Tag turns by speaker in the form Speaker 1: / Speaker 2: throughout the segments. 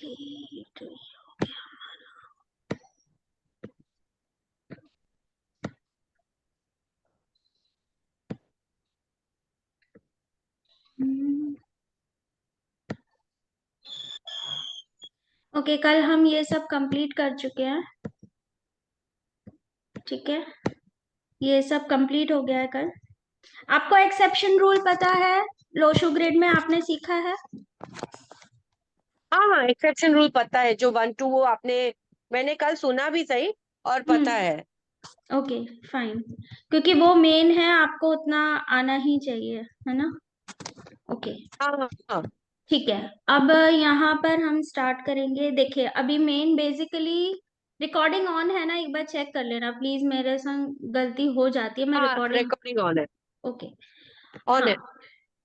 Speaker 1: Complete. Okay, कल हम ये सब कंप्लीट कर चुके हैं। ठीक है, ये सब कंप्लीट हो गया है कल। आपको एक्सेप्शन रूल पता है? लोशो ग्रिड में आपने सीखा है?
Speaker 2: हाँ हाँ, एक्सेप्शन रूल पता है। जो 1 2 वो आपने, मैंने कल सुना भी सही और पता
Speaker 1: हम्म।
Speaker 2: है।
Speaker 1: Okay, fine. क्योंकि वो मेन है, आपको उतना आना ही चाहिए, है ना? ओके,
Speaker 2: हाँ हाँ हाँ।
Speaker 1: ठीक है। अब यहाँ पर हम स्टार्ट करेंगे। देखिए, अभी मेन बेसिकली रिकॉर्डिंग ऑन है ना? एक बार चेक कर लेना प्लीज, मेरे संग गलती हो जाती है, मैं
Speaker 2: हाँ,
Speaker 1: रिकॉर्डिंग।
Speaker 2: रिकॉर्डिंग ऑन है।
Speaker 1: ओके।
Speaker 2: ऑन
Speaker 1: हाँ।
Speaker 2: है।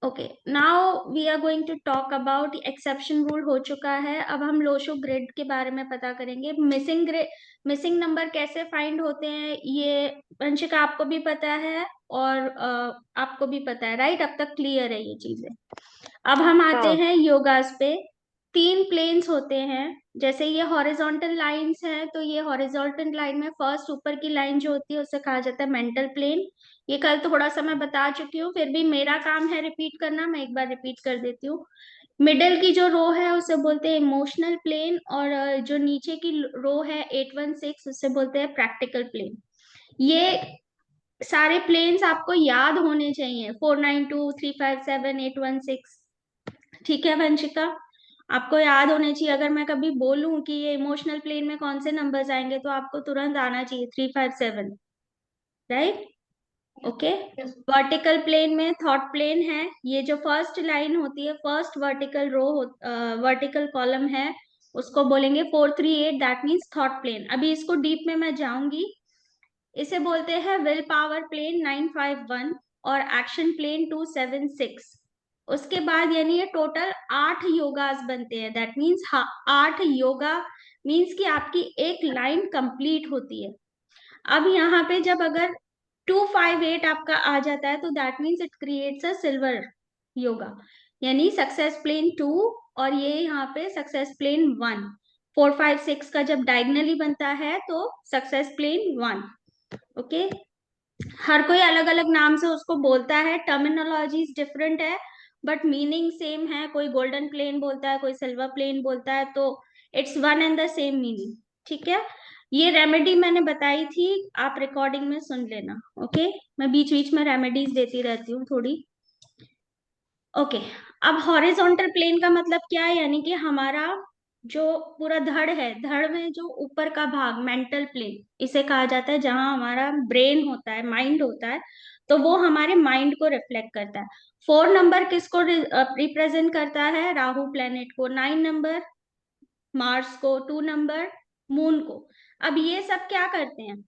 Speaker 1: Okay, now we are going to talk about exception rule. हो चुका है, अब हम लोशो ग्रिड के बारे में पता करेंगे। मिसिंग ग्रिड, मिसिंग नंबर कैसे फाइंड होते हैं, ये वंशिका आपको भी पता है और आपको भी पता है, राइट? अब तक क्लियर है ये चीजें। अब हम आते
Speaker 2: हाँ
Speaker 1: हैं योगास पे। तीन प्लेन्स होते हैं। जैसे ये हॉरिजॉन्टल लाइंस हैं, तो ये हॉरिजॉन्टल लाइन में फर्स्ट ऊपर की लाइन जो होती है उसे कहा जाता है मेंटल प्लेन। ये कल थोड़ा सा मैं बता चुकी हूँ, फिर भी मेरा काम है रिपीट करना, मैं एक बार रिपीट कर देती हूँ। मिडिल की जो रो है उसे बोलते हैं इमोशनल प्लेन, और जो नीचे की रो है 816 उसे बोलते हैं प्रैक्टिकल प्लेन। ये सारे प्लेन्स आपको याद होने चाहिए, 492, 357, 816। ठीक है वंशिका, आपको याद होने चाहिए। अगर मैं कभी बोलूं कि ये इमोशनल प्लेन में कौन से नंबर्स आएंगे तो आपको तुरंत आना चाहिए 357, राइट? ओके। वर्टिकल प्लेन में थॉट प्लेन है। ये जो फर्स्ट लाइन होती है, फर्स्ट वर्टिकल रो, वर्टिकल कॉलम है, उसको बोलेंगे 438, दैट मीन्स थॉट प्लेन। अभी इसको डीप में मैं जाऊंगी। इसे बोलते हैं विल पावर प्लेन 951 और एक्शन प्लेन 276। उसके बाद यानी ये टोटल 8 योगास बनते हैं, दैट मीन्स 8 योगा मीन्स कि आपकी एक लाइन कंप्लीट होती है। अब यहाँ पे जब अगर 258 आपका आ जाता है तो that means it creates a silver yoga, यानी सक्सेस प्लेन 2, और ये यहाँ पे सक्सेस प्लेन 1। 4 5 6 का जब डायगनली बनता है तो सक्सेस प्लेन 1। ओके, हर कोई अलग अलग नाम से उसको बोलता है, टर्मिनोलॉजीज डिफरेंट है बट मीनिंग सेम है। कोई गोल्डन प्लेन बोलता है, कोई सिल्वर प्लेन बोलता है, तो it's one and the same meaning. ठीक है, ये रेमेडी मैंने बताई थी, आप रिकॉर्डिंग में सुन लेना। ओके, मैं बीच बीच में रेमेडीज देती रहती हूँ थोड़ी। ओके, अब हॉरिजॉन्टल प्लेन का मतलब क्या है? यानी कि हमारा जो पूरा धड़ है, धड़ में जो ऊपर का भाग मेंटल प्लेन इसे कहा जाता है, जहां हमारा ब्रेन होता है, माइंड होता है, तो वो हमारे माइंड को रिफ्लेक्ट करता है। 4 नंबर किसको रिप्रेजेंट करता है? राहु प्लेनेट को। 9 नंबर मार्स को। 2 नंबर मून को। अब ये सब क्या करते हैं?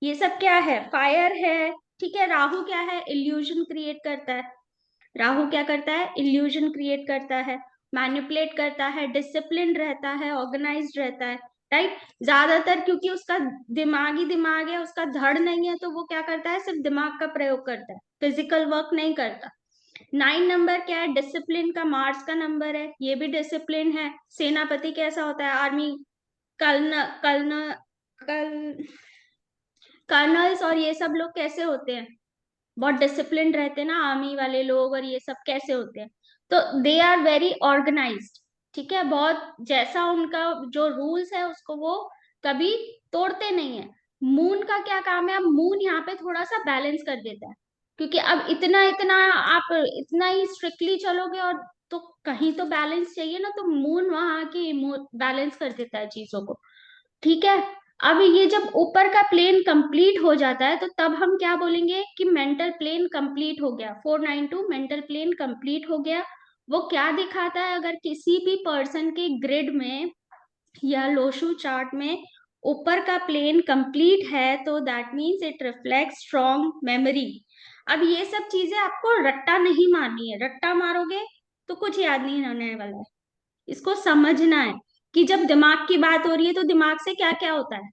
Speaker 1: ये सब क्या है? फायर है। ठीक है, राहु क्या है? इल्यूजन क्रिएट करता है। राहु क्या करता है? इल्यूजन क्रिएट करता है, मैनिपुलेट करता है, डिसिप्लिन रहता है, ऑर्गेनाइज्ड रहता है, राइट? ज्यादातर क्योंकि उसका दिमागी दिमाग है, उसका धड़ नहीं है, तो वो क्या करता है? सिर्फ दिमाग का प्रयोग करता है, फिजिकल वर्क नहीं करता। 9 नंबर क्या है? डिसिप्लिन का, मार्स का नंबर है, ये भी डिसिप्लिन है। सेनापति कैसा होता है? आर्मी कर्ण कर्ण कल कर्नल्स और ये सब लोग कैसे होते हैं? बहुत डिसिप्लिन रहते हैं ना आर्मी वाले लोग, और ये सब कैसे होते हैं? तो दे आर वेरी ऑर्गेनाइज्ड। ठीक है, बहुत जैसा उनका जो रूल्स है उसको वो कभी तोड़ते नहीं है। मून का क्या काम है? अब मून यहाँ पे थोड़ा सा बैलेंस कर देता है, क्योंकि अब इतना इतना आप इतना ही स्ट्रिक्टली चलोगे और तो कहीं तो बैलेंस चाहिए ना, तो मून वहां की बैलेंस कर देता है चीजों को। ठीक है, अब ये जब ऊपर का प्लेन कंप्लीट हो जाता है तो तब हम क्या बोलेंगे कि मेंटल प्लेन कंप्लीट हो गया। 492 मेंटल प्लेन कंप्लीट हो गया। वो क्या दिखाता है? अगर किसी भी पर्सन के ग्रिड में या लोशु चार्ट में ऊपर का प्लेन कंप्लीट है तो that means it reflect strong memory. अब ये सब चीजें आपको रट्टा नहीं मारनी है, रट्टा मारोगे तो कुछ याद नहीं रहने वाला है। इसको समझना है कि जब दिमाग की बात हो रही है तो दिमाग से क्या क्या होता है,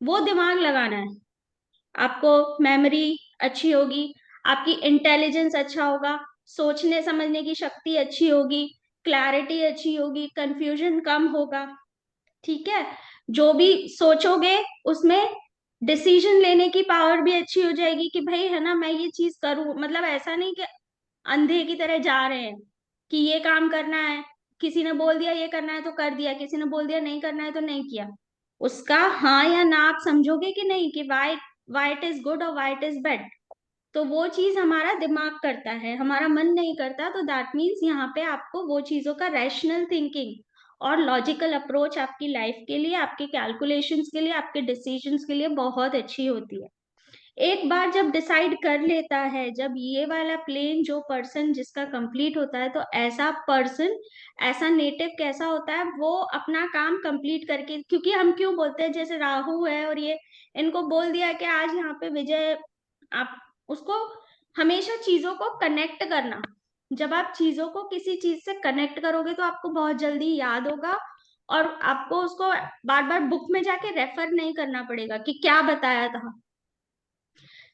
Speaker 1: वो दिमाग लगाना है। आपको मेमोरी अच्छी होगी, आपकी इंटेलिजेंस अच्छा होगा, सोचने समझने की शक्ति अच्छी होगी, क्लैरिटी अच्छी होगी, कंफ्यूजन कम होगा। ठीक है, जो भी सोचोगे उसमें डिसीजन लेने की पावर भी अच्छी हो जाएगी कि भाई है ना, मैं ये चीज करूं, मतलब ऐसा नहीं कि अंधे की तरह जा रहे हैं कि ये काम करना है, किसी ने बोल दिया ये करना है तो कर दिया, किसी ने बोल दिया नहीं करना है तो नहीं किया। उसका हाँ या ना आप समझोगे कि नहीं, कि why why it is good और वाई इट इज बैड। तो वो चीज हमारा दिमाग करता है, हमारा मन नहीं करता। तो दैट मीन्स यहाँ पे आपको वो चीजों का रैशनल थिंकिंग और लॉजिकल अप्रोच आपकी लाइफ के लिए, आपके कैलकुलेशंस के लिए, आपके डिसीजंस के लिए बहुत अच्छी होती है। एक बार जब डिसाइड कर लेता है, जब ये वाला प्लेन जो पर्सन जिसका कंप्लीट होता है, तो ऐसा पर्सन, ऐसा नेटिव कैसा होता है, वो अपना काम कंप्लीट करके, क्योंकि हम क्यों बोलते हैं, जैसे राहु है और ये, इनको बोल दिया कि आज यहाँ पे विजय, आप उसको हमेशा चीजों को कनेक्ट करना। जब आप चीजों को किसी चीज से कनेक्ट करोगे तो आपको बहुत जल्दी याद होगा, और आपको उसको बार बार बुक में जाके रेफर नहीं करना पड़ेगा कि क्या बताया था।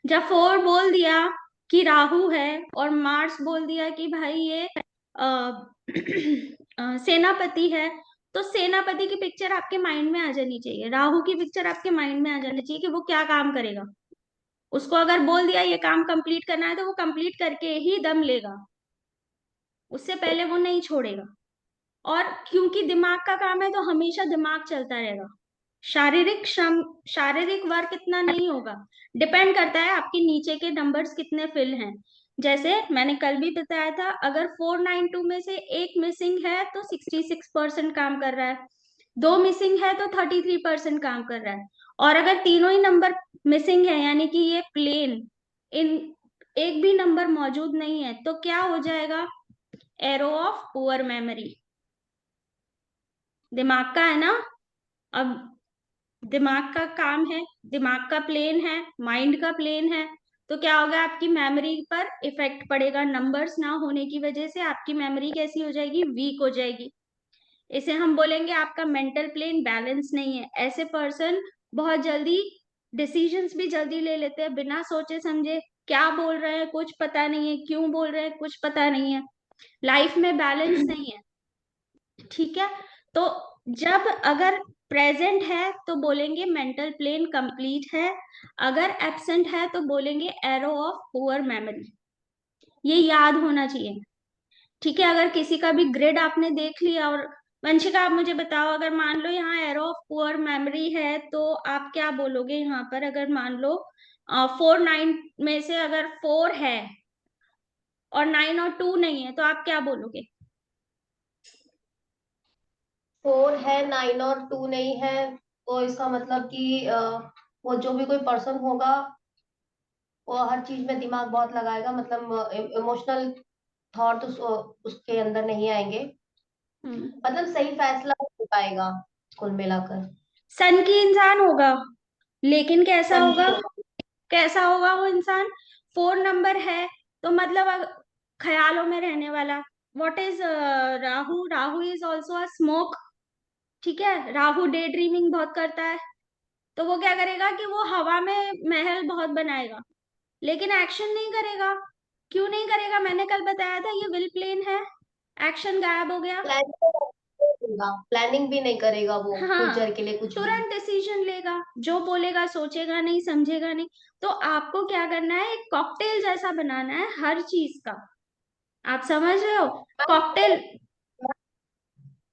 Speaker 1: जब फोर बोल दिया कि राहु है, और मार्स बोल दिया कि भाई ये सेनापति है, तो सेनापति की पिक्चर आपके माइंड में आ जानी चाहिए, राहु की पिक्चर आपके माइंड में आ जानी चाहिए कि वो क्या काम करेगा। उसको अगर बोल दिया ये काम कंप्लीट करना है तो वो कंप्लीट करके ही दम लेगा, उससे पहले वो नहीं छोड़ेगा। और क्योंकि दिमाग का काम है तो हमेशा दिमाग चलता रहेगा। शारीरिक श्रम, शारीरिक वर्क इतना नहीं होगा। डिपेंड करता है आपके नीचे के नंबर्स कितने फिल हैं। जैसे मैंने कल भी बताया था, अगर 492 में से एक मिसिंग है तो 66% काम कर रहा है, दो मिसिंग है तो 33% काम कर रहा है। और अगर तीनों ही नंबर मिसिंग है, यानी कि ये प्लेन, इन एक भी नंबर मौजूद नहीं है, तो क्या हो जाएगा, एरो ऑफ पुअर मेमोरी। दिमाग का है ना, अब दिमाग का काम है, दिमाग का प्लेन है, माइंड का प्लेन है, तो क्या होगा, आपकी मेमोरी पर इफेक्ट पड़ेगा। नंबर्स ना होने की वजह से आपकी मेमोरी कैसी हो जाएगी, वीक हो जाएगी। इसे हम बोलेंगे आपका मेंटल प्लेन बैलेंस नहीं है। ऐसे पर्सन बहुत जल्दी डिसीजंस भी जल्दी ले लेते हैं बिना सोचे समझे, क्या बोल रहे हैं कुछ पता नहीं है, क्यों बोल रहे हैं कुछ पता नहीं है, लाइफ में बैलेंस नहीं है। ठीक है, तो जब अगर प्रेजेंट है तो बोलेंगे मेंटल प्लेन कंप्लीट है, अगर एब्सेंट है तो बोलेंगे एरो ऑफ पुअर मेमोरी। ये याद होना चाहिए। ठीक है, अगर किसी का भी ग्रिड आपने देख लिया, और वंशिका आप मुझे बताओ, अगर मान लो यहाँ एरो ऑफ पुअर मेमोरी है तो आप क्या बोलोगे यहाँ पर, अगर मान लो 4 9 में से अगर 4 है और 9 और 2 नहीं है, तो आप क्या बोलोगे।
Speaker 3: 4 है, 9 और 2 नहीं है, तो इसका मतलब कि वो जो भी कोई पर्सन होगा वो हर चीज में दिमाग बहुत लगाएगा, मतलब इमोशनल थॉट उसके अंदर नहीं आएंगे,
Speaker 1: हम्म,
Speaker 3: मतलब सही फैसला नहीं हो पाएगा कुल मिलाकर।
Speaker 1: सन की इंसान होगा, लेकिन कैसा
Speaker 3: सन
Speaker 1: होगा,
Speaker 3: की
Speaker 1: कैसा होगा वो इंसान, 4 नंबर है तो मतलब ख्यालों में रहने वाला। What is Rahu, Rahu is also a smoke. ठीक है, राहु डे ड्रीमिंग बहुत करता है, तो वो क्या करेगा कि वो हवा में महल बहुत बनाएगा, लेकिन एक्शन नहीं करेगा। क्यों नहीं करेगा, मैंने कल बताया था, ये विल प्लेन है, एक्शन गायब हो गया।
Speaker 3: प्लानिंग भी नहीं करेगा वो
Speaker 1: हाँ,
Speaker 3: फ्यूचर के लिए कुछ भी।
Speaker 1: तुरंत डिसीजन लेगा, जो बोलेगा सोचेगा नहीं, समझेगा नहीं। तो आपको क्या करना है, एक कॉकटेल जैसा बनाना है हर चीज का। आप समझ रहे हो, कॉकटेल।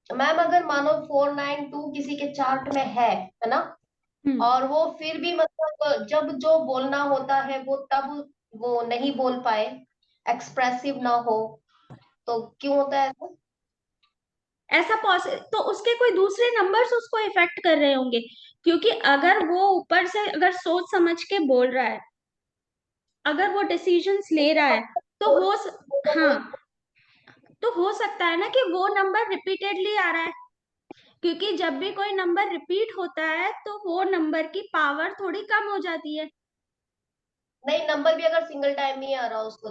Speaker 3: मैम अगर मानो 492 किसी के चार्ट में है ना,
Speaker 1: हम्म,
Speaker 3: और वो फिर भी मतलब जब जो बोलना होता है वो तब वो नहीं बोल पाए, एक्सप्रेसिव ना हो, तो क्यों होता है ऐसा?
Speaker 1: ऐसा पॉसिबल, तो उसके कोई दूसरे नंबर्स उसको इफेक्ट कर रहे होंगे। क्योंकि अगर वो ऊपर से अगर सोच समझ के बोल रहा है, अगर वो डिसीजंस ले रहा है, तो हाँ, तो हो सकता है ना कि वो नंबर रिपीटेडली आ रहा है। क्योंकि जब भी कोई नंबर रिपीट होता है तो वो नंबर की पावर थोड़ी कम हो जाती है।
Speaker 3: नहीं, नंबर भी अगर सिंगल टाइम ही आ रहा उसको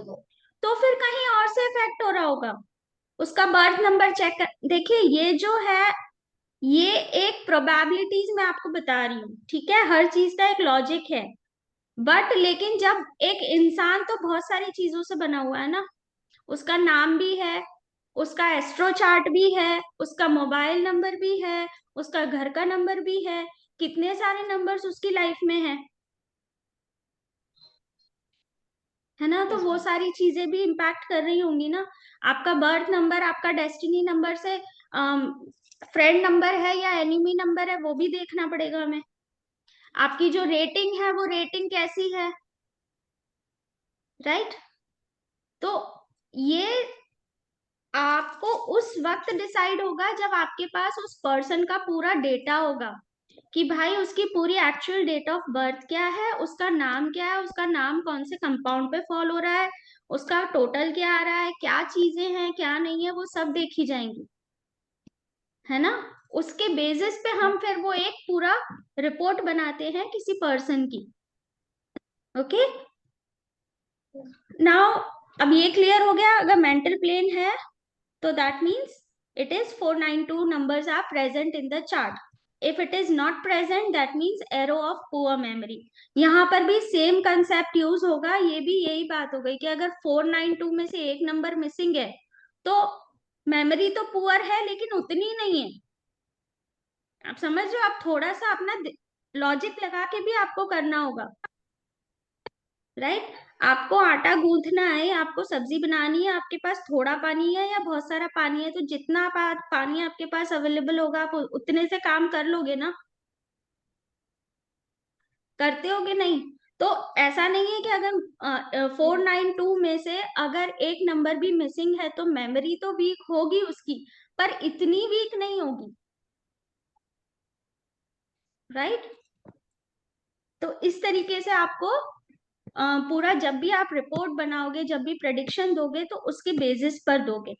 Speaker 1: तो फिर कहीं और से इफेक्ट हो रहा होगा। उसका बर्थ नंबर चेक कर, देखिए ये जो है, ये एक प्रोबेबिलिटीज मैं आपको बता रही हूँ। ठीक है, हर चीज का एक लॉजिक है, बट लेकिन जब एक इंसान तो बहुत सारी चीजों से बना हुआ है ना, उसका नाम भी है, उसका एस्ट्रो चार्ट भी है, उसका मोबाइल नंबर भी है, उसका घर का नंबर भी है, कितने सारे नंबर्स उसकी लाइफ में है ना। तो
Speaker 3: यस
Speaker 1: वो
Speaker 3: मैम।
Speaker 1: सारी चीजें भी इम्पैक्ट कर रही होंगी ना। आपका बर्थ नंबर आपका डेस्टिनी नंबर से फ्रेंड नंबर है या एनिमी नंबर है, वो भी देखना पड़ेगा हमें। आपकी जो रेटिंग है वो रेटिंग कैसी है, राइट। तो ये आपको उस वक्त डिसाइड होगा जब आपके पास उस पर्सन का पूरा डेटा होगा कि भाई उसकी पूरी एक्चुअल डेट ऑफ बर्थ क्या है, उसका नाम क्या है, उसका नाम कौन से कंपाउंड पे फॉल हो रहा है, उसका टोटल क्या आ रहा है, क्या चीजें हैं क्या नहीं है, वो सब देखी जाएंगी, है ना। उसके बेसिस पे हम फिर वो एक पूरा रिपोर्ट बनाते हैं किसी पर्सन की। ओके, नाउ अब ये क्लियर हो गया, अगर मेंटल प्लेन है तो that means it is 492 numbers are present in the chart. If it is not present, that means arrow of poor memory. यहाँ पर भी सेम कंसेप्ट यूज होगा, ये भी यही बात हो गई कि अगर 492 में से एक नंबर मिसिंग है तो मेमोरी तो पुअर है लेकिन उतनी नहीं है। आप समझ रहे हो, आप थोड़ा सा अपना लॉजिक लगा के भी आपको करना होगा, राइट। आपको आटा गूंथना है, आपको सब्जी बनानी है, आपके पास थोड़ा पानी है या बहुत सारा पानी है, तो जितना पानी आपके पास अवेलेबल होगा आप उतने से काम कर लोगे ना, करते होगे नहीं। तो ऐसा नहीं है कि अगर 492 में से अगर एक नंबर भी मिसिंग है तो मेमोरी तो वीक होगी उसकी, पर इतनी वीक नहीं होगी, राइट। तो इस तरीके से आपको पूरा जब भी आप रिपोर्ट बनाओगे, जब भी प्रेडिक्शन दोगे तो उसके बेसिस पर दोगे।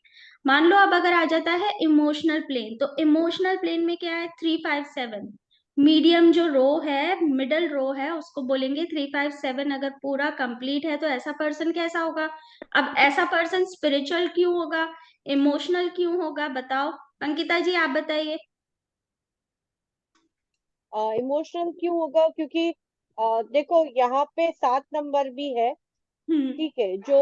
Speaker 1: मान लो अब अगर आ जाता है इमोशनल प्लेन, तो इमोशनल प्लेन में क्या है, 357 मीडियम जो रो है, मिडल रो है, उसको बोलेंगे 357। अगर पूरा कंप्लीट है तो ऐसा पर्सन कैसा होगा। अब ऐसा पर्सन स्पिरिचुअल क्यों होगा, इमोशनल क्यों होगा, बताओ अंकिता जी, आप बताइए।
Speaker 2: इमोशनल क्यों होगा? क्योंकि देखो यहाँ पे 7 नंबर भी है,
Speaker 1: हम्म
Speaker 2: ठीक है, जो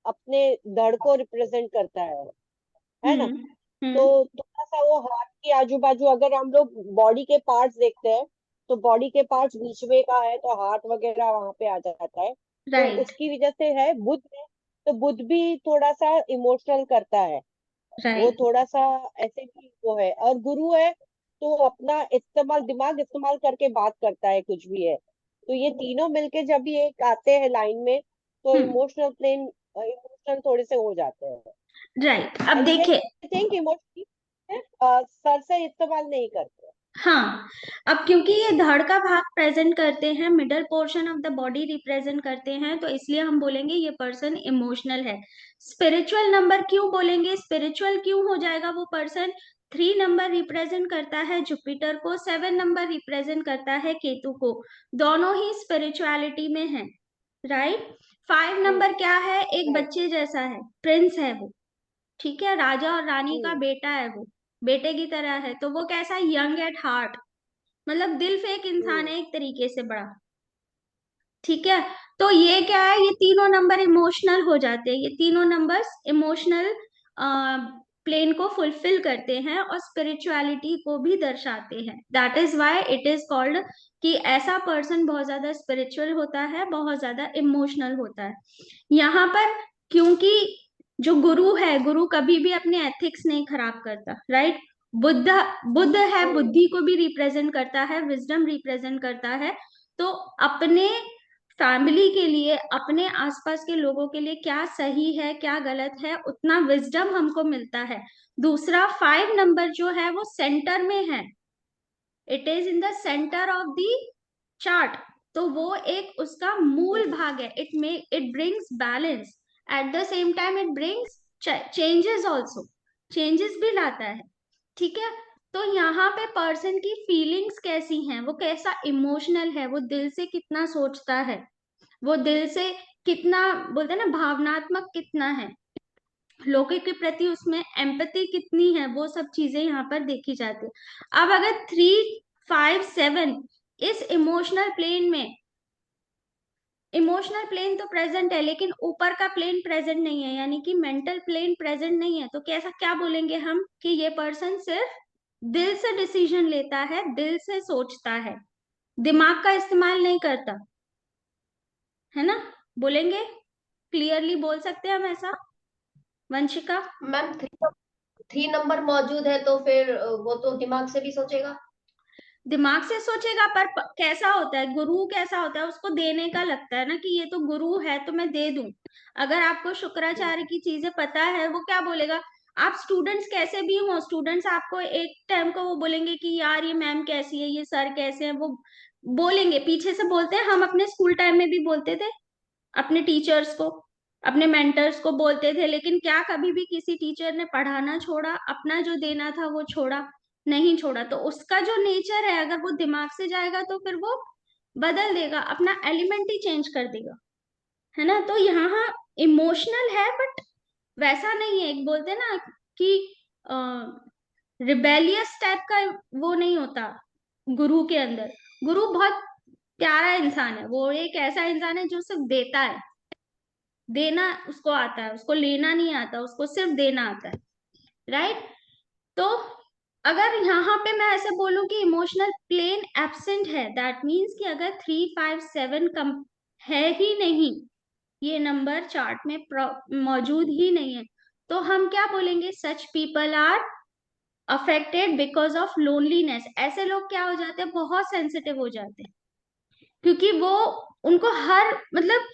Speaker 2: अपने धड़ को रिप्रेजेंट करता है ना।
Speaker 1: हम्म
Speaker 2: तो
Speaker 1: हम्म
Speaker 2: थोड़ा सा वो हाथ के आजू बाजू, अगर हम लोग बॉडी के पार्ट्स देखते हैं तो बॉडी के पार्ट्स बीच में का है तो हाथ वगैरह वहां पे आ जाता है। तो
Speaker 1: राइट
Speaker 2: उसकी वजह से है बुध है, तो बुध भी थोड़ा सा इमोशनल करता है, वो
Speaker 1: राइट
Speaker 2: थोड़ा सा ऐसे भी वो है। और गुरु है तो अपना इस्तेमाल, दिमाग इस्तेमाल करके बात करता है कुछ भी है। तो ये तीनों मिलके जब ये एक आते हैं लाइन में तो
Speaker 1: हम्म
Speaker 2: इमोशनल प्लेन, इमोशनल थोड़े से हो जाते हैं।
Speaker 1: राइट, अब
Speaker 2: एंड ये
Speaker 1: देखिए।
Speaker 2: थिंक इमोशनली सर से इस्तेमाल नहीं करते।
Speaker 1: हाँ, अब क्योंकि ये धड़ का भाग प्रेजेंट करते हैं, middle portion of the body represent करते हैं, तो इसलिए हम बोलेंगे ये पर्सन इमोशनल है। स्पिरिचुअल नंबर क्यों बोलेंगे, स्पिरिचुअल क्यों हो जाएगा वो पर्सन, 3 नंबर रिप्रेजेंट करता है जुपिटर को, 7 नंबर रिप्रेजेंट करता है केतु को, दोनों ही स्पिरिचुअलिटी में है, राइट। 5 नंबर क्या है, एक
Speaker 2: राइट।
Speaker 1: बच्चे जैसा है, प्रिंस है वो, ठीक है, राजा और रानी का
Speaker 2: हम्म।
Speaker 1: बेटा है वो, बेटे की तरह है, तो वो कैसा, यंग एट हार्ट, मतलब दिल फेक इंसान
Speaker 2: हम्म।
Speaker 1: है एक तरीके से बड़ा, ठीक है। तो ये क्या है, ये तीनों नंबर इमोशनल हो जाते हैं, ये तीनों नंबर्स इमोशनल प्लेन को फुलफिल करते हैं और स्पिरिचुअलिटी को भी दर्शाते हैं। That is why it is called कि ऐसा पर्सन बहुत ज्यादा स्पिरिचुअल होता है, बहुत ज्यादा इमोशनल होता है। यहाँ पर क्योंकि जो गुरु है, गुरु कभी भी अपने एथिक्स नहीं खराब करता, राइट। बुद्ध, बुद्ध है,
Speaker 2: हम्म।
Speaker 1: बुद्धि को भी रिप्रेजेंट करता है, विजडम रिप्रेजेंट करता है। तो अपने फैमिली के लिए, अपने आसपास के लोगों के लिए क्या सही है क्या गलत है, उतना विजडम हमको मिलता है। दूसरा, 5 नंबर जो है वो सेंटर में है, it is in the centre of the chart, तो वो एक उसका मूल
Speaker 2: हम्म।
Speaker 1: भाग है। It brings balance, at the same time it brings changes also, changes भी लाता है, ठीक है। तो यहाँ पे पर्सन की फीलिंग्स कैसी हैं, वो कैसा इमोशनल है, वो दिल से कितना सोचता है, वो दिल से कितना, बोलते हैं ना, भावनात्मक कितना है, लोगों के प्रति उसमें एम्पैथी कितनी है, वो सब चीजें यहाँ पर देखी जाती है। अब अगर 357 इस इमोशनल प्लेन में इमोशनल प्लेन तो प्रेजेंट है लेकिन ऊपर का प्लेन प्रेजेंट नहीं है, यानी कि मेंटल प्लेन प्रेजेंट नहीं है। तो कैसा क्या बोलेंगे हम कि ये पर्सन सिर्फ दिल से डिसीजन लेता है, दिल से सोचता है, दिमाग का इस्तेमाल नहीं करता, है ना? बोलेंगे, क्लियरली बोल सकते हैं हम ऐसा, वंशिका?
Speaker 3: मैम 3 नंबर मौजूद है तो फिर वो तो दिमाग से भी सोचेगा।
Speaker 1: दिमाग से सोचेगा, पर कैसा होता है गुरु, कैसा होता है, उसको देने का लगता है ना कि ये तो गुरु है तो मैं दे दूं। अगर आपको शुक्राचार्य की चीजें पता है, वो क्या बोलेगा, आप स्टूडेंट्स कैसे भी हो, स्टूडेंट्स आपको एक टाइम को वो बोलेंगे कि यार ये मैम कैसी है, ये सर कैसे हैं, वो बोलेंगे, पीछे से बोलते हैं। हम अपने स्कूल टाइम में भी बोलते थे अपने टीचर्स को, अपने मेंटर्स को बोलते थे, लेकिन क्या कभी भी किसी टीचर ने पढ़ाना छोड़ा, अपना जो देना था वो छोड़ा? नहीं छोड़ा। तो उसका जो नेचर है, अगर वो दिमाग से जाएगा तो फिर वो बदल देगा, अपना एलिमेंट ही चेंज कर देगा, है ना? तो यहाँ इमोशनल है बट वैसा नहीं है, एक बोलते हैं ना कि रिबेलियस टाइप का वो नहीं होता गुरु के अंदर। गुरु बहुत प्यारा इंसान है, वो एक ऐसा इंसान है जो सिर्फ देता है, देना उसको आता है, उसको लेना नहीं आता, उसको सिर्फ देना आता है, राइट? तो अगर यहाँ पे मैं ऐसे बोलूं कि इमोशनल प्लेन एब्सेंट है, दैट मीन्स कि अगर 3, 5, 7 कम है ही नहीं, ये नंबर चार्ट में मौजूद ही नहीं है, तो हम क्या बोलेंगे, such people are affected because of loneliness. ऐसे लोग क्या हो जाते हैं, बहुत सेंसिटिव हो जाते हैं, क्योंकि वो उनको हर मतलब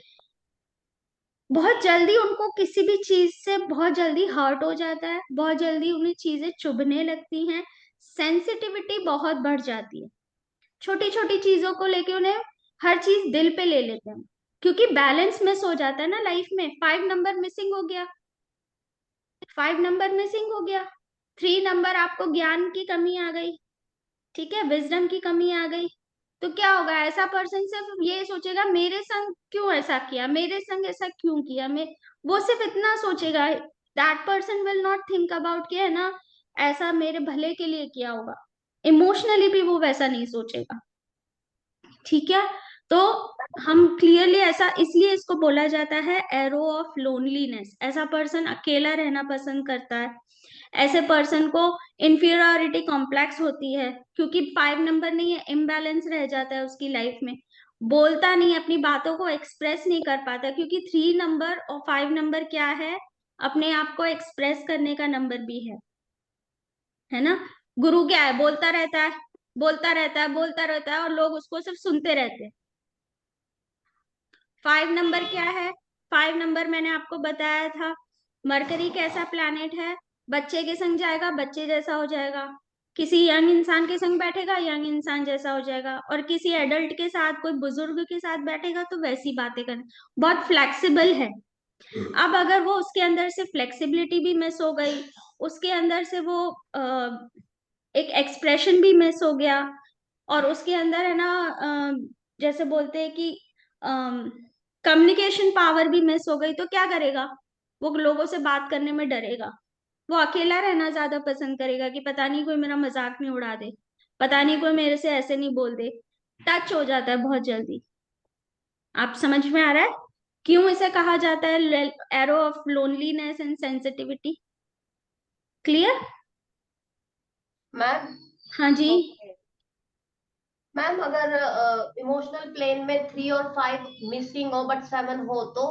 Speaker 1: बहुत जल्दी उनको किसी भी चीज से बहुत जल्दी हर्ट हो जाता है, बहुत जल्दी उन्हें चीजें चुभने लगती हैं, सेंसिटिविटी बहुत बढ़ जाती है, छोटी छोटी चीजों को लेके उन्हें हर चीज दिल पे ले लेते हैं, क्योंकि बैलेंस मिस हो जाता है ना लाइफ में। 5 नंबर मिसिंग हो गया, 5 नंबर मिसिंग हो गया, 3 नंबर आपको ज्ञान की कमी आ गई, ठीक है, विजडम की कमी आ गई, तो क्या होगा, ऐसा पर्सन सिर्फ ये सोचेगा मेरे संग क्यों ऐसा किया, मेरे संग ऐसा क्यों किया, मैं, वो सिर्फ इतना सोचेगा। That person will not think about कि है ना ऐसा मेरे भले के लिए किया होगा, इमोशनली भी वो वैसा नहीं सोचेगा, ठीक है? तो हम क्लियरली ऐसा, इसलिए इसको बोला जाता है एरो ऑफ लोनलीनेस। ऐसा पर्सन अकेला रहना पसंद करता है, ऐसे पर्सन को इंफीरियोरिटी कॉम्प्लेक्स होती है, क्योंकि 5 नंबर नहीं है, इम्बैलेंस रह जाता है उसकी लाइफ में, बोलता नहीं, अपनी बातों को एक्सप्रेस नहीं कर पाता, क्योंकि 3 नंबर और 5 नंबर क्या है, अपने आप को एक्सप्रेस करने का नंबर भी है ना? गुरु क्या है, बोलता रहता है, बोलता रहता है, बोलता रहता है, और लोग उसको सिर्फ सुनते रहते हैं। 5 नंबर क्या है, 5 नंबर मैंने आपको बताया था, मरकरी कैसा प्लैनेट है, बच्चे के संग जाएगा बच्चे जैसा हो जाएगा, किसी यंग इंसान के संग बैठेगा यंग इंसान जैसा हो जाएगा, और किसी एडल्ट के साथ, कोई बुजुर्ग के साथ बैठेगा तो वैसी बातें करना, बहुत फ्लेक्सिबल है। अब अगर वो उसके अंदर से फ्लेक्सिबिलिटी भी मिस हो गई, उसके अंदर से वो एक एक्सप्रेशन भी मिस हो गया, और उसके अंदर है ना जैसे बोलते हैं कि कम्युनिकेशन पावर भी मिस हो गई, तो क्या करेगा, वो लोगों से बात करने में डरेगा, वो अकेला रहना ज्यादा पसंद करेगा कि पता नहीं कोई मेरा मजाक नहीं उड़ा दे, पता नहीं कोई मेरे से ऐसे नहीं बोल दे, टच हो जाता है बहुत जल्दी। आप समझ में आ रहा है क्यों इसे कहा जाता है arrow of loneliness and sensitivity? Clear?
Speaker 3: Ma'am
Speaker 1: हाँ जी।
Speaker 2: ओके।
Speaker 3: मैम अगर इमोशनल प्लेन में 3 और 5 मिसिंग हो बट 7 हो तो?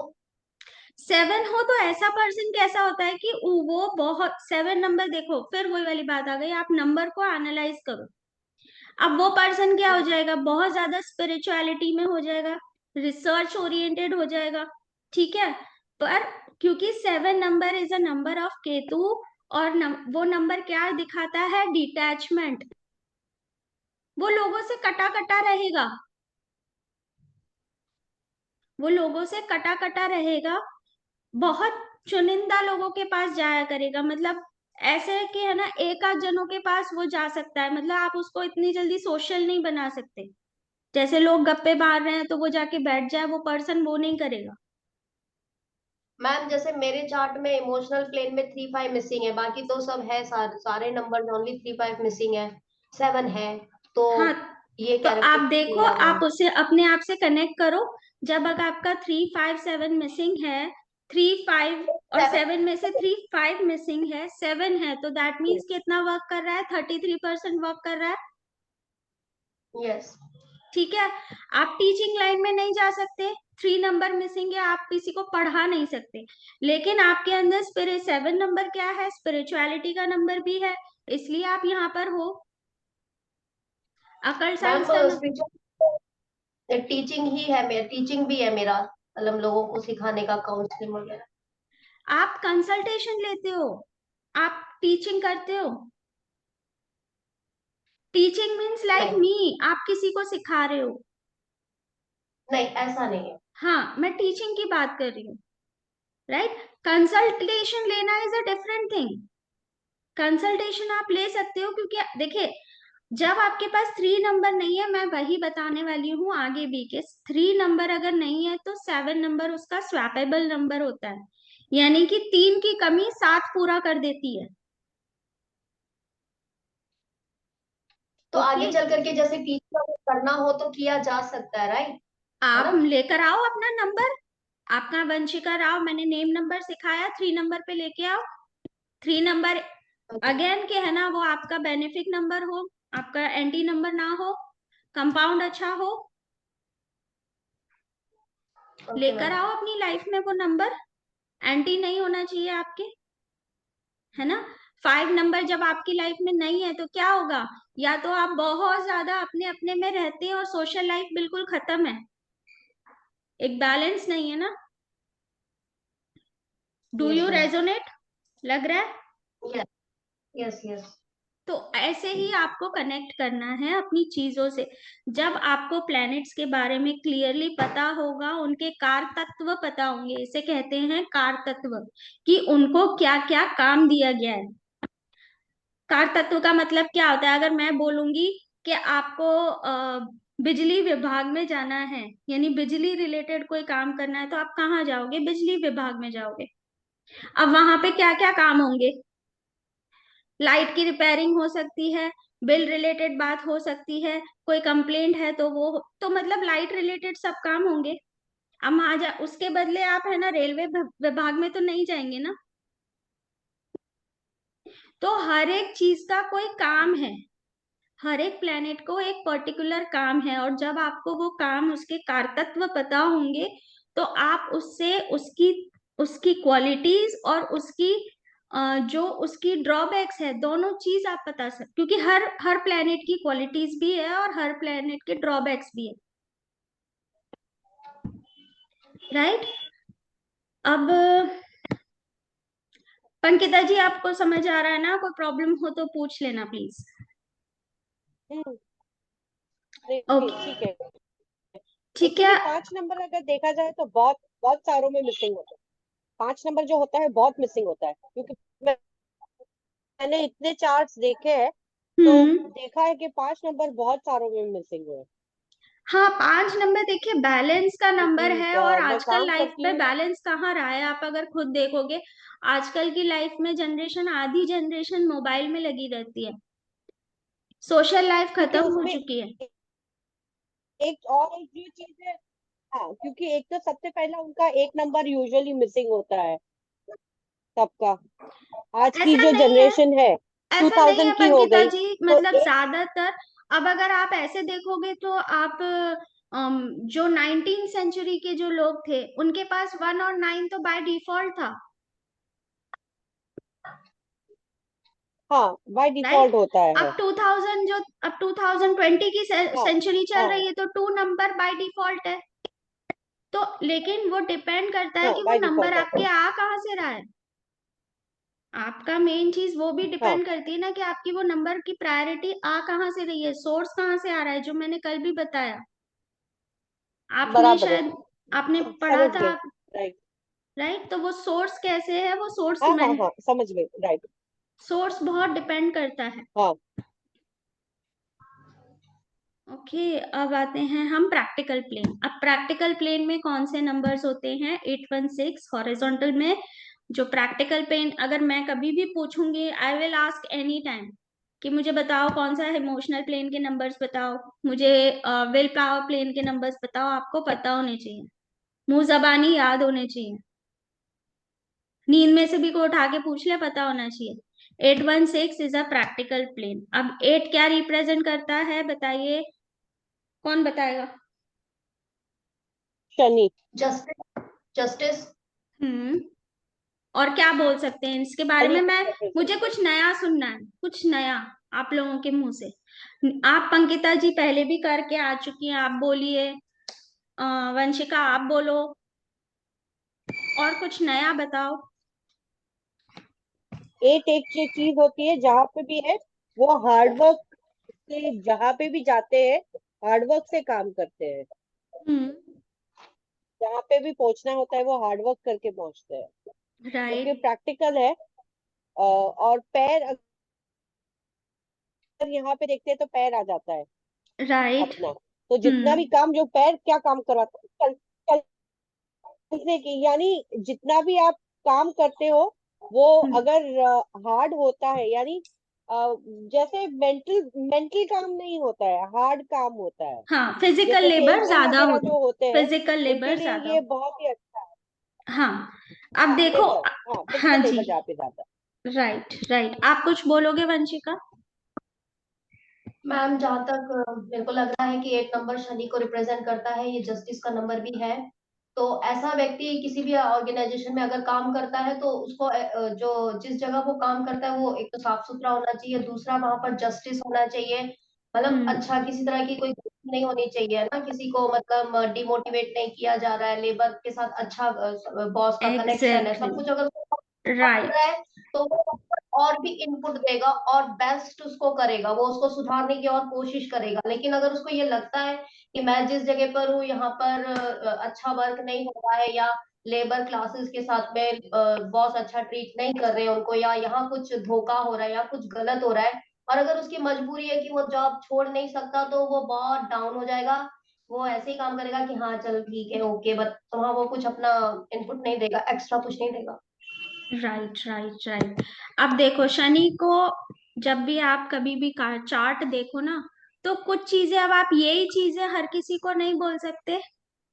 Speaker 1: 7 हो तो ऐसा पर्सन कैसा होता है कि वो बहुत, 7 नंबर देखो फिर वही वाली बात आ गई, आप नंबर को एनालाइज करो। अब वो पर्सन क्या हो जाएगा, बहुत ज्यादा स्पिरिचुअलिटी में हो जाएगा, रिसर्च ओरिएंटेड हो जाएगा, ठीक है? पर क्योंकि 7 number is a number of Ketu, और वो नंबर क्या दिखाता है, डिटैचमेंट, वो लोगों से कटा कटा रहेगा, वो लोगों से कटा कटा रहेगा, बहुत चुनिंदा लोगों के पास जाया करेगा, मतलब ऐसे कि है ना एक आध जनों के पास वो जा सकता है, मतलब आप उसको इतनी जल्दी सोशल नहीं बना सकते, जैसे लोग गप्पे मार रहे हैं तो वो जाके बैठ जाए, वो पर्सन वो नहीं करेगा।
Speaker 3: मैम जैसे मेरे चार्ट में इमोशनल प्लेन में 3, 5 मिसिंग है, बाकी तो सब है, सारे नंबर ओनली 3, 5 मिसिंग है, 7 है, तो
Speaker 1: हाँ,
Speaker 3: ये
Speaker 1: तो आप
Speaker 3: कैरेक्टरिस्टिक
Speaker 1: देखो,
Speaker 3: लग रहा
Speaker 1: आप
Speaker 3: है।
Speaker 1: उसे अपने आप से कनेक्ट करो, जब अगर आपका 3, 5, 7 मिसिंग है, 3, 5 और 7 में से 3, 5 मिसिंग है, 7 है, तो दैट मीन्स कितना वर्क कर रहा है? 33% वर्क कर रहा है।
Speaker 3: यस।
Speaker 1: ठीक है, आप टीचिंग लाइन में नहीं जा सकते, 3 नंबर मिसिंग है, आप किसी को पढ़ा नहीं सकते, लेकिन आपके अंदर 7 नंबर क्या है? स्पिरिचुअलिटी का नंबर भी है, इसलिए आप यहाँ पर हो। अकल
Speaker 3: मैम
Speaker 1: साइंस का
Speaker 3: स्पिरिचुअल टीचिंग ही है, मेरा टीचिंग भी है मेरा, मतलब लोगों को सिखाने का, काउंसलिंग वगैरह।
Speaker 1: आप कंसल्टेशन लेते हो, आप टीचिंग करते हो। टीचिंग मीन्स लाइक
Speaker 3: नहीं
Speaker 1: मी, आप किसी को सिखा रहे हो।
Speaker 3: नहीं, ऐसा नहीं है।
Speaker 1: हाँ, मैं टीचिंग की बात कर रही हूँ, राइट। कंसल्टेशन लेना is a different thing. Consultation आप ले सकते हो, क्योंकि देखिए, जब आपके पास 3 नंबर नहीं है, मैं वही बताने वाली हूँ आगे भी के, 3 नंबर अगर नहीं है तो 7 नंबर उसका स्वैपेबल नंबर होता है, यानी कि 3 की कमी 7 पूरा कर देती है।
Speaker 3: तो
Speaker 1: ओके,
Speaker 3: आगे चल करके जैसे टीचर करना हो तो किया जा सकता है, राइट? है
Speaker 1: आप
Speaker 3: ना?
Speaker 1: लेकर आओ अपना नंबर, आपका वंशिका राव, मैंने नेम नंबर सिखाया, 3 नंबर पे लेके आओ। 3 नंबर अगेन के है ना, वो आपका बेनिफिक नंबर हो, आपका एंटी नंबर ना हो, कंपाउंड अच्छा हो,
Speaker 3: ओके
Speaker 1: लेकर
Speaker 3: मैम।
Speaker 1: आओ अपनी लाइफ में वो नंबर, एंटी नहीं होना चाहिए आपके, है ना। 5 नंबर जब आपकी लाइफ में नहीं है तो क्या होगा? या तो आप बहुत ज्यादा अपने अपने में रहते हैं और सोशल लाइफ बिल्कुल खत्म है, एक बैलेंस नहीं है ना। Do
Speaker 3: yes
Speaker 1: you
Speaker 3: ma'am.
Speaker 1: Resonate? लग रहा है?
Speaker 3: Yes yes yes.
Speaker 1: तो ऐसे ही आपको कनेक्ट करना है अपनी चीजों से। जब आपको प्लैनेट्स के बारे में क्लियरली पता होगा, उनके कार तत्व पता होंगे, इसे कहते हैं कार तत्व, कि उनको क्या क्या काम दिया गया है। कार तत्व का मतलब क्या होता है? अगर मैं बोलूंगी कि आपको बिजली विभाग में जाना है, यानी बिजली रिलेटेड कोई काम करना है, तो आप कहाँ जाओगे? बिजली विभाग में जाओगे। अब वहां पे क्या क्या काम होंगे? लाइट की रिपेयरिंग हो सकती है, बिल रिलेटेड बात हो सकती है, कोई कंप्लेंट है तो वो, तो मतलब लाइट रिलेटेड सब काम होंगे। अब वहां जा, उसके बदले आप है ना रेलवे विभाग में तो नहीं जाएंगे ना। तो हर एक चीज का कोई काम है, हर एक प्लेनेट को एक पर्टिकुलर काम है, और जब आपको वो काम, उसके कारतत्व पता होंगे, तो आप उससे उसकी उसकी क्वालिटीज और उसकी जो उसकी ड्रॉबैक्स है, दोनों चीज आप बता सकते, क्योंकि हर हर प्लेनेट की क्वालिटीज भी है और हर प्लेनेट के ड्रॉबैक्स भी है, राइट। अब पंकिता जी, आपको समझ आ रहा है ना? कोई प्रॉब्लम हो तो पूछ लेना प्लीज।
Speaker 2: हम्म, नहीं
Speaker 1: ओके,
Speaker 2: ठीक है।
Speaker 1: ठीक है।
Speaker 2: एक्चुअली 5 नंबर अगर देखा जाए तो बहुत बहुत सारों में मिसिंग होता है। 5 नंबर जो होता है बहुत मिसिंग होता है, क्योंकि मैंने इतने चार्ट्स देखे हैं, तो
Speaker 1: हम्म।
Speaker 2: देखा है कि 5 नंबर बहुत सारों में मिसिंग हुए हैं।
Speaker 1: हाँ, 5 नंबर देखिए बैलेंस का नंबर
Speaker 2: क्योंकि
Speaker 1: है, और
Speaker 2: मैं
Speaker 1: आजकल
Speaker 2: काम
Speaker 1: लाइफ
Speaker 2: करती
Speaker 1: में
Speaker 2: हूँ।
Speaker 1: बैलेंस कहाँ रहा है? आप अगर खुद देखोगे, आजकल की लाइफ में जनरेशन, आधी जनरेशन मोबाइल में लगी रहती है, सोशल लाइफ
Speaker 2: क्योंकि
Speaker 1: खत्म हो
Speaker 2: उसमें
Speaker 1: चुकी है।
Speaker 2: एक जो चीज है, हाँ, क्योंकि एक तो सबसे पहला उनका 1 नंबर यूजुअली मिसिंग होता है सबका। आज की
Speaker 1: ऐसा
Speaker 2: जो
Speaker 1: नहीं है,
Speaker 2: जनरेशन है
Speaker 1: ऐसा नहीं है
Speaker 2: 2000 की हो
Speaker 1: पंकिता
Speaker 2: गई,
Speaker 1: जी,
Speaker 2: तो
Speaker 1: मतलब
Speaker 2: एक।
Speaker 1: ज्यादातर, अब अगर आप ऐसे देखोगे तो आप जो 19 सेंचुरी के जो लोग थे, उनके पास 1 और 9 तो बाय डिफॉल्ट था,
Speaker 2: हाँ, बाय
Speaker 1: राइट।
Speaker 2: डिफॉल्ट होता है।
Speaker 1: अब 2000 जो, अब 2020 की
Speaker 2: हाँ
Speaker 1: सेंचुरी चल
Speaker 2: हाँ
Speaker 1: रही है, तो 2 नंबर बाय डिफॉल्ट है। तो लेकिन वो डिपेंड करता है
Speaker 2: हाँ,
Speaker 1: कि वो
Speaker 2: बाय
Speaker 1: नंबर
Speaker 2: डिफॉल्ट है।
Speaker 1: आपके आ कहाँ से रहा है। आपका मेन चीज वो भी
Speaker 2: हाँ,
Speaker 1: डिपेंड करती है ना, कि आपकी वो नंबर की प्रायोरिटी आ कहाँ से रही है, सोर्स कहाँ से आ रहा है, जो मैंने कल भी बताया। आपने
Speaker 2: बराबर है।
Speaker 1: शायद, आपने पढ़ा
Speaker 2: समझ
Speaker 1: था,
Speaker 2: गई। राइट।
Speaker 1: राइट। तो वो सोर्स कैसे है, वो सोर्स
Speaker 2: हाँ हाँ
Speaker 1: में,
Speaker 2: हाँ, समझ गई। राइट।
Speaker 1: सोर्स बहुत डिपेंड करता है।
Speaker 2: हाँ।
Speaker 1: ओके, अब आते हैं हम प्रैक्टिकल प्लेन। अब प्रैक्टिकल प्लेन में कौन से नंबर्स होते हैं? 816 हॉरिजॉन्टल में। जो प्रैक्टिकल प्लेन, अगर मैं कभी भी पूछूंगी, I will ask any time कि मुझे बताओ कौन सा है, इमोशनल प्लेन के नंबर्स बताओ, मुझे विल पावर प्लेन के नंबर्स बताओ, आपको पता होने चाहिए। मुंह जबानी याद होने चाहिए, नींद में से भी कोई उठा के पूछ ले पता होना चाहिए। 816 इज अ प्रैक्टिकल प्लेन। अब 8 क्या रिप्रेजेंट करता है बताइए, कौन बताएगा?
Speaker 2: शनि।
Speaker 3: जस्टिस। जस्टिस।
Speaker 1: हम्म। और क्या बोल सकते हैं इसके बारे
Speaker 2: शनि
Speaker 1: में?
Speaker 2: को
Speaker 1: मैं
Speaker 2: represent
Speaker 1: मुझे कुछ
Speaker 2: करता
Speaker 1: नया सुनना है, कुछ नया आप लोगों के मुंह से। आप पंकिता जी पहले भी करके आ चुकी हैं, आप बोलिए। वंशिका आप बोलो, और कुछ नया बताओ।
Speaker 2: है। एट एक चीज होती है जहां पे भी है, वो हार्डवर्क से जहां पे भी जाते हैं, हार्डवर्क से काम करते हैं।
Speaker 1: हम्म।
Speaker 2: जहां पे भी पहुंचना होता है वो हार्डवर्क करके पहुंचते हैं, क्योंकि
Speaker 1: राइट।
Speaker 2: प्रैक्टिकल है। और पैर अगर यहाँ पे देखते हैं तो पैर आ जाता है
Speaker 1: राइट।
Speaker 2: अपना। तो जितना भी
Speaker 1: हम्म।
Speaker 2: काम, जो पैर क्या काम करवाता है, चलने की, यानी जितना भी आप काम करते हो, वो
Speaker 1: हम्म।
Speaker 2: अगर हार्ड होता है, यानी जैसे मेंटल मेंटल काम नहीं होता है, हार्ड काम होता है।
Speaker 1: हाँ, फिजिकल
Speaker 2: जैसे
Speaker 1: लेबर
Speaker 2: सेल्समैन
Speaker 1: ज्यादा
Speaker 2: वगैरह
Speaker 1: होता है,
Speaker 2: जो होते हैं,
Speaker 1: फिजिकल
Speaker 2: उनके
Speaker 1: लेबर
Speaker 2: लिए
Speaker 1: ज्यादा
Speaker 2: ये
Speaker 1: होता
Speaker 2: बहुत ही अच्छा है।
Speaker 1: है। हाँ। अब
Speaker 2: हाँ,
Speaker 1: देखो
Speaker 2: लेबर, हाँ,
Speaker 1: हाँ
Speaker 2: फिजिकल
Speaker 1: जी।
Speaker 2: लेबर जहाँ पे जाता है।
Speaker 1: राइट राइट, आप कुछ बोलोगे वंशिका?
Speaker 3: मैम, जहाँ तक मेरे को लग रहा है कि 8 नंबर शनि को रिप्रेजेंट करता है, ये जस्टिस का नंबर भी है। तो ऐसा व्यक्ति किसी भी ऑर्गेनाइजेशन में अगर काम करता है तो उसको जो जिस जगह वो काम करता है वो एक तो साफ सुथरा होना चाहिए, दूसरा वहां पर जस्टिस होना चाहिए। मतलब
Speaker 1: हम्म।
Speaker 3: अच्छा, किसी तरह की कोई गलती नहीं होनी चाहिए, है ना, किसी को मतलब डिमोटिवेट नहीं किया जा रहा है, लेबर के साथ अच्छा बॉस का कनेक्शन है,
Speaker 1: एग्जैक्टली।
Speaker 3: सब कुछ अगर कर रहा
Speaker 1: राइट।
Speaker 3: है तो वो और भी इनपुट देगा और बेस्ट उसको करेगा, वो उसको सुधारने की और कोशिश करेगा। लेकिन अगर उसको ये लगता है कि मैं जिस जगह पर हूँ यहाँ पर अच्छा वर्क नहीं हो रहा है, या लेबर क्लासेस के साथ में बॉस अच्छा ट्रीट नहीं कर रहे हैं उनको, या यहाँ कुछ धोखा हो रहा है या कुछ गलत हो रहा है, और अगर उसकी मजबूरी है कि वो जॉब छोड़ नहीं सकता, तो वो बहुत डाउन हो जाएगा। वो ऐसे ही काम करेगा कि हाँ चल ठीक है, ओके, बट वहां वो कुछ अपना इनपुट नहीं देगा, एक्स्ट्रा कुछ नहीं देगा।
Speaker 1: Right right right. अब देखो शनि को, जब भी आप कभी भी चार्ट देखो ना, तो कुछ चीजें, अब आप यही चीजें हर किसी को नहीं बोल सकते।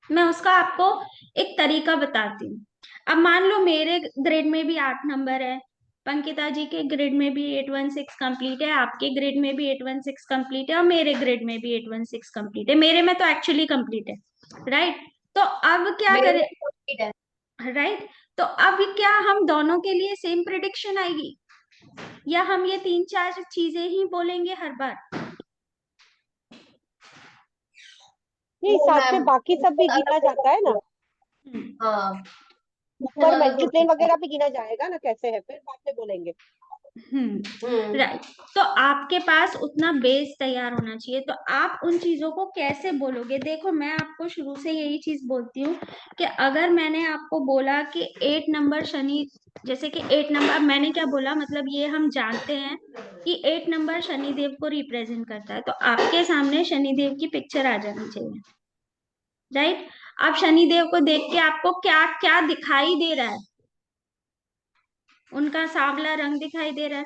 Speaker 1: मैं उसका आपको एक तरीका बताती हूँ। अब मान लो मेरे ग्रेड में भी 8 नंबर है, पंकिता जी के ग्रेड में भी 816 कंप्लीट है, आपके ग्रेड में भी 816 कंप्लीट है, और मेरे ग्रेड में भी 816 कंप्लीट है, मेरे में तो एक्चुअली कंप्लीट है। राइट। तो अब क्या
Speaker 3: मेरे
Speaker 1: करें?
Speaker 3: में कंप्लीट है।
Speaker 1: राइट। तो अब क्या हम दोनों के लिए सेम प्रिडिक्शन आएगी, या हम ये तीन चार चीजें ही बोलेंगे हर बार?
Speaker 2: नहीं,
Speaker 3: वो
Speaker 2: साथ में
Speaker 3: मैम
Speaker 2: बाकी सब भी
Speaker 3: अलग
Speaker 2: गिना
Speaker 3: हो
Speaker 2: जाता है
Speaker 3: सकती
Speaker 2: ना।
Speaker 3: है।
Speaker 1: हम्म।
Speaker 3: हाँ,
Speaker 2: ऊपर
Speaker 3: अलग
Speaker 2: मेंटल
Speaker 3: हो
Speaker 2: प्लेन
Speaker 3: सकता है।
Speaker 2: वगैरह भी गिना जाएगा ना, कैसे है फिर बाद में बोलेंगे।
Speaker 1: हम्म।
Speaker 3: हम्म।
Speaker 1: राइट। तो आपके पास उतना बेस तैयार होना चाहिए, तो आप उन चीजों को कैसे बोलोगे? देखो मैं आपको शुरू से यही चीज बोलती हूँ कि अगर मैंने आपको बोला कि 8 नंबर शनि, जैसे कि 8 नंबर, मैंने क्या बोला, मतलब ये हम जानते हैं कि 8 नंबर शनिदेव को रिप्रेजेंट करता है, तो आपके सामने शनिदेव की पिक्चर आ जानी चाहिए। राइट। आप शनिदेव को देख के आपको क्या क्या दिखाई दे रहा है? उनका सांवला रंग दिखाई दे रहा है,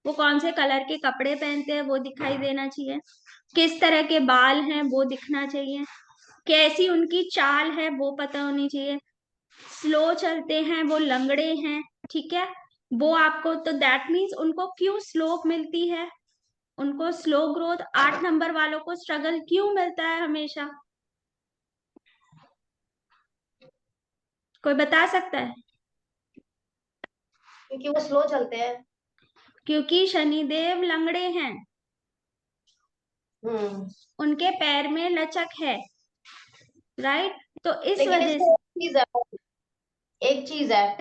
Speaker 1: वो कौन से कलर के कपड़े पहनते हैं वो दिखाई देना चाहिए, किस तरह के बाल हैं वो दिखना चाहिए, कैसी उनकी चाल है वो पता होनी चाहिए, स्लो चलते हैं वो लंगड़े हैं, ठीक है, वो आपको, तो दैट मीन्स उनको क्यों स्लो मिलती है, उनको स्लो ग्रोथ, 8 नंबर वालों को स्ट्रगल क्यों मिलता है हमेशा? कोई बता सकता है?
Speaker 3: क्योंकि वो स्लो चलते हैं।
Speaker 1: क्योंकि शनिदेव लंगड़े हैं,
Speaker 3: हम्म।
Speaker 1: उनके पैर में लचक है। राइट। तो इस
Speaker 3: लेकिन
Speaker 1: वजह
Speaker 3: इसमें
Speaker 1: से,
Speaker 3: एक चीज है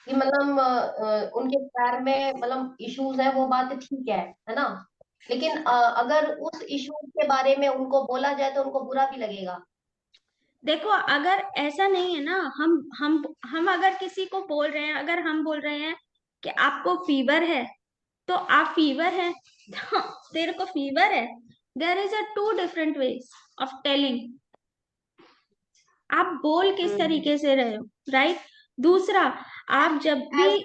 Speaker 3: कि मतलब उनके पैर में मतलब इश्यूज है, वो बात ठीक है ना। लेकिन अगर उस इश्यूज के बारे में उनको बोला जाए तो उनको बुरा भी लगेगा।
Speaker 1: देखो अगर ऐसा नहीं है ना, हम अगर किसी को बोल रहे हैं, अगर हम बोल रहे हैं कि आपको फीवर है, तो आप फीवर है, तेरे को फीवर है, there is a two different ways of telling, आप बोल किस
Speaker 3: हम्म।
Speaker 1: तरीके से रहे हो। राइट। दूसरा, आप जब भी,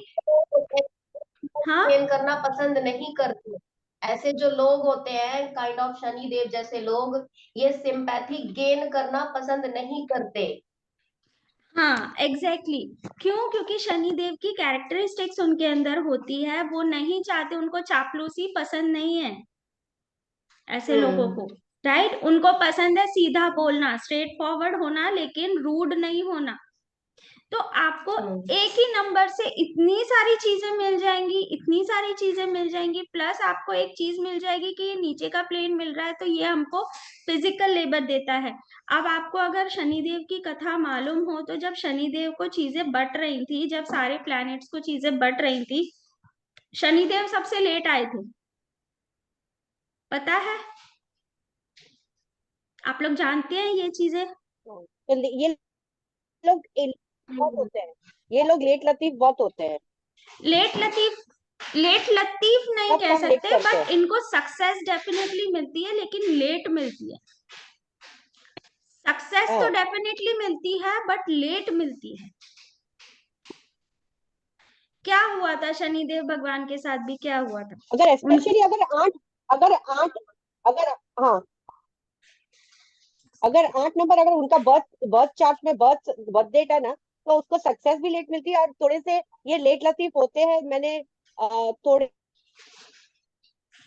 Speaker 1: हाँ,
Speaker 3: गेन करना पसंद नहीं करते। ऐसे जो लोग होते हैं काइंड ऑफ शनि देव जैसे लोग, ये सिंपैथी गेन करना पसंद नहीं करते।
Speaker 1: हाँ एग्जैक्टली क्यों? क्योंकि शनिदेव की कैरेक्टरिस्टिक्स उनके अंदर होती है, वो नहीं चाहते, उनको चापलूसी पसंद नहीं है ऐसे लोगों
Speaker 3: हम्म
Speaker 1: को। राइट, उनको पसंद है सीधा बोलना, स्ट्रेट फॉरवर्ड होना, लेकिन रूड नहीं होना। तो आपको
Speaker 3: हम्म
Speaker 1: एक ही नंबर से इतनी सारी चीजें मिल जाएंगी, इतनी सारी चीजें मिल जाएंगी, प्लस आपको एक चीज मिल जाएगी कि ये नीचे का प्लेन मिल रहा है, तो ये हमको फिजिकल लेबर देता है। अब आपको अगर शनिदेव की कथा मालूम हो, तो जब शनिदेव को चीजें बट रही थी, जब सारे प्लैनेट्स को चीजें बट रही थी, शनिदेव सबसे लेट आए थे, पता है? आप लोग जानते हैं ये चीजें?
Speaker 2: तो ये लोग बहुत
Speaker 3: हम्म
Speaker 2: होते हैं, ये लोग लेट लतीफ बहुत होते हैं,
Speaker 1: लेट लतीफ, लेट लतीफ नहीं
Speaker 2: सब
Speaker 1: कह
Speaker 2: काम लेट
Speaker 1: सकते,
Speaker 2: करते हैं।
Speaker 1: बट इनको सक्सेस डेफिनेटली मिलती है, लेकिन लेट मिलती है। सक्सेस तो
Speaker 2: हाँ,
Speaker 1: डेफिनेटली मिलती है, बट लेट मिलती है। क्या हुआ था शनिदेव भगवान के साथ भी, क्या हुआ था?
Speaker 2: अगर
Speaker 1: उन
Speaker 2: स्पेशली अगर आठ अगर हाँ अगर 8 नंबर अगर उनका बर्थ बर्थ चार्ट में बर्थ डेट है ना, तो उसको सक्सेस भी लेट मिलती है। और थोड़े से ये लेट लतीफ होते हैं, मैंने थोड़े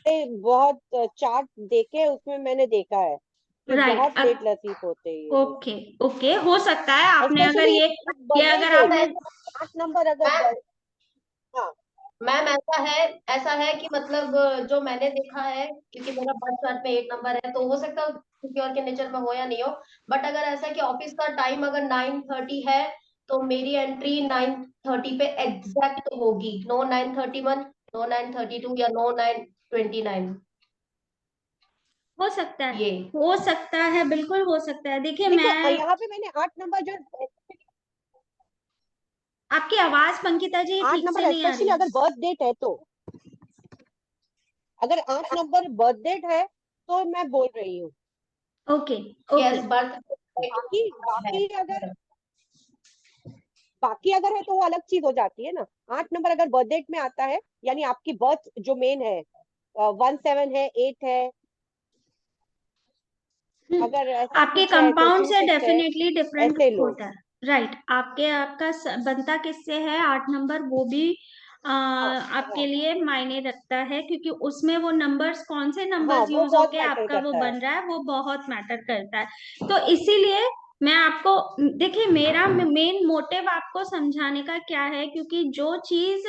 Speaker 2: बहुत चार्ट देखे, उसमें मैंने देखा है कि
Speaker 1: राइट,
Speaker 2: बहुत लेट
Speaker 1: अब
Speaker 2: लतीफ होते हैं ये लोग।
Speaker 1: ओके, ओके, हो सकता है आपने अगर
Speaker 2: स्पेशली
Speaker 1: ये
Speaker 2: बर्थडे
Speaker 1: अगर
Speaker 2: डेट
Speaker 1: आपने,
Speaker 2: जैसे 8 नंबर अगर
Speaker 3: मैम
Speaker 2: हाँ
Speaker 3: मैम ऐसा है कि मतलब जो मैंने देखा है, क्योंकि मेरा बर्थ चार्ट में 8 नंबर है, तो हो सकता है किसी और के नेचर में हो या नहीं हो। बट अगर ऐसा है कि ऑफिस का टाइम अगर 9:30 है, तो मेरी एंट्री 9:30 पे एग्जैक्ट होगी। नो 9:31, नो 9:32 या नो 9:29।
Speaker 1: हो सकता है,
Speaker 3: ये
Speaker 1: हो सकता है, बिल्कुल हो सकता है। देखिए
Speaker 2: देखो,
Speaker 1: मैं,
Speaker 2: यहाँ पे मैंने 8 नंबर जो
Speaker 1: आपकी आवाज पंकिता जी
Speaker 2: आठ
Speaker 1: ठीक से
Speaker 2: नंबर
Speaker 1: नहीं आ रही
Speaker 2: स्पेशली
Speaker 1: है।
Speaker 2: अगर बर्थ डेट है तो, अगर 8 नंबर बर्थ डेट है तो मैं बोल रही हूँ।
Speaker 1: ओके, ओके,
Speaker 3: यस, बर्थ
Speaker 2: बाकी
Speaker 3: है।
Speaker 2: बाकी अगर है तो वो अलग चीज हो जाती है ना। 8 नंबर अगर बर्थ डेट में आता है, यानी आपकी बर्थ जो मेन है 1 7 है, 8 है, अगर ऐसा
Speaker 1: आपके
Speaker 2: कुछ है तो
Speaker 1: कंपाउंड
Speaker 2: टू
Speaker 1: से
Speaker 2: सिक्स है,
Speaker 1: डेफिनेटली डिफरेंट
Speaker 2: ऐसे लोग।
Speaker 1: होता है। राइट, आपके आपका बनता किससे है 8 नंबर, वो भी
Speaker 2: हाँ
Speaker 1: आपके
Speaker 2: हाँ
Speaker 1: लिए मायने रखता है, क्योंकि उसमें वो नंबर्स, कौन से
Speaker 2: हाँ,
Speaker 1: नंबर्स
Speaker 2: वो
Speaker 1: यूज
Speaker 2: बहुत
Speaker 1: होके
Speaker 2: मैटर
Speaker 1: आपका वो
Speaker 2: करता है।
Speaker 1: बन रहा है, वो बहुत मैटर करता है। तो इसीलिए मैं आपको, देखिए मेरा मेन मोटिव आपको समझाने का क्या है, क्योंकि जो चीज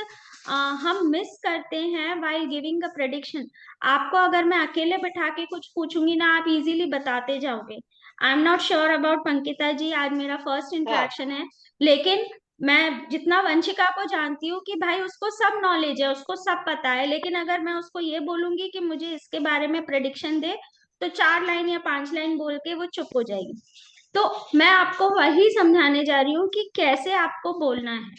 Speaker 1: हम मिस करते हैं वाइल गिविंग अ प्रेडिक्शन, आपको अगर मैं अकेले बैठा के कुछ पूछूंगी ना, आप इजीली बताते जाओगे। I am not sure about Pankita ji, आज मेरा फर्स्ट
Speaker 2: हाँ
Speaker 1: इंटरेक्शन है, लेकिन मैं जितना वंशिका को जानती हूँ कि भाई उसको सब नॉलेज है, उसको सब पता है, लेकिन अगर मैं उसको ये बोलूंगी कि मुझे इसके बारे में प्रेडिक्शन दे, तो 4 लाइन या 5 लाइन बोल के वो चुप हो जाएगी। तो मैं आपको वही समझाने जा रही हूँ कि कैसे आपको बोलना है।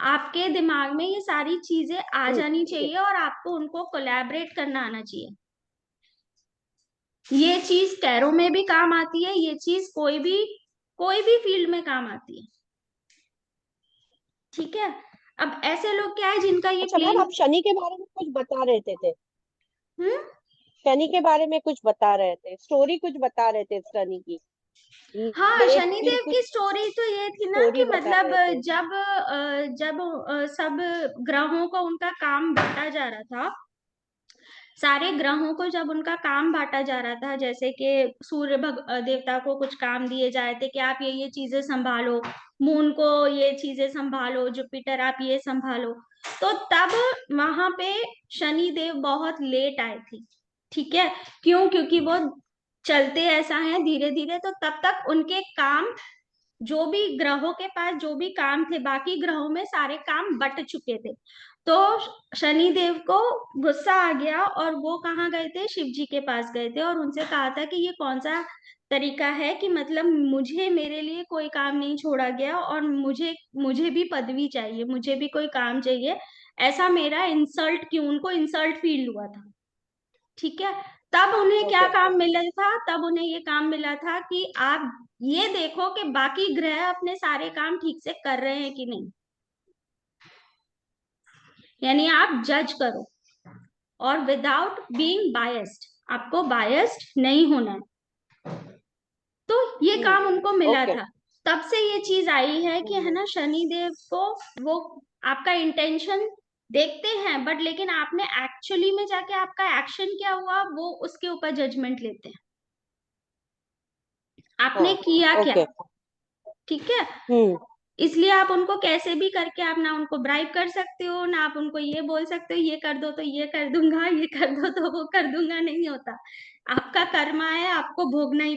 Speaker 1: आपके दिमाग में ये सारी चीजें आ जानी
Speaker 2: ठीक है।
Speaker 1: चाहिए, और आपको उनको कोलैबोरेट करना आना चाहिए। ये चीज टैरो में भी काम आती है, ये चीज कोई भी फील्ड में काम आती है। ठीक है? अब ऐसे लोग क्या है जिनका ये
Speaker 2: अच्छा मैम,
Speaker 1: प्लेन,
Speaker 2: आप शनि के बारे में कुछ बता रहे थे।
Speaker 1: हम्म,
Speaker 2: शनि के बारे में कुछ बता रहे थे, स्टोरी कुछ बता रहे थे शनि की,
Speaker 1: हाँ,
Speaker 2: लेट की
Speaker 1: शनिदेव
Speaker 2: कुछ
Speaker 1: की स्टोरी तो ये थी ना
Speaker 2: स्टोरी
Speaker 1: कि
Speaker 2: बता
Speaker 1: मतलब
Speaker 2: रहे थे।
Speaker 1: जब सब ग्रहों को उनका काम बांटा जा रहा था, सारे ग्रहों को जब उनका काम बांटा जा रहा था, जैसे कि सूर्य देवता को कुछ काम दिए जाए थे कि आप ये चीजें संभालो, मून को ये चीजें संभालो, जुपिटर आप ये संभालो, तो तब वहां पे शनि देव बहुत लेट आए थे। ठीक है? क्यों? क्योंकि वो चलते ऐसा है धीरे धीरे, तो तब तक उनके काम, जो भी ग्रहों के पास जो भी काम थे, बाकी ग्रहों में सारे काम बट चुके थे। तो शनि देव को गुस्सा आ गया, और वो कहाँ गए थे, शिव जी के पास गए थे, और उनसे कहा था कि ये कौन सा तरीका है कि मतलब मुझे, मेरे लिए कोई काम नहीं छोड़ा गया, और मुझे मुझे भी पदवी चाहिए, मुझे भी कोई काम चाहिए, ऐसा मेरा इंसल्ट क्यों, उनको इंसल्ट फील हुआ था। ठीक है? तब उन्हें क्या
Speaker 2: ओके ओके।
Speaker 1: काम मिला था, तब उन्हें ये काम मिला था कि आप ये देखो कि बाकी ग्रह अपने सारे काम ठीक से कर रहे हैं कि नहीं, यानी आप जज करो, और विदाउट बीइंग बायस्ड, आपको बायस्ड नहीं होना है। तो ये काम उनको मिला
Speaker 2: ओके।
Speaker 1: था। तब से ये चीज आई है कि है ना, शनि देव को वो आपका इंटेंशन देखते हैं, बट लेकिन आपने एक्चुअली में जाके आपका एक्शन क्या हुआ वो उसके ऊपर जजमेंट लेते हैं,
Speaker 2: हाँ।
Speaker 1: आपने किया क्या।
Speaker 2: ओके।
Speaker 1: ठीक है,
Speaker 2: हम्म।
Speaker 1: इसलिए आप उनको कैसे भी करके, आप ना उनको ब्राइब कर सकते हो, ना आप उनको ये बोल सकते हो ये कर दो तो ये कर दूंगा, ये कर दो तो वो कर दूंगा, नहीं होता। आपका कर्मा है, आपको भोगना ही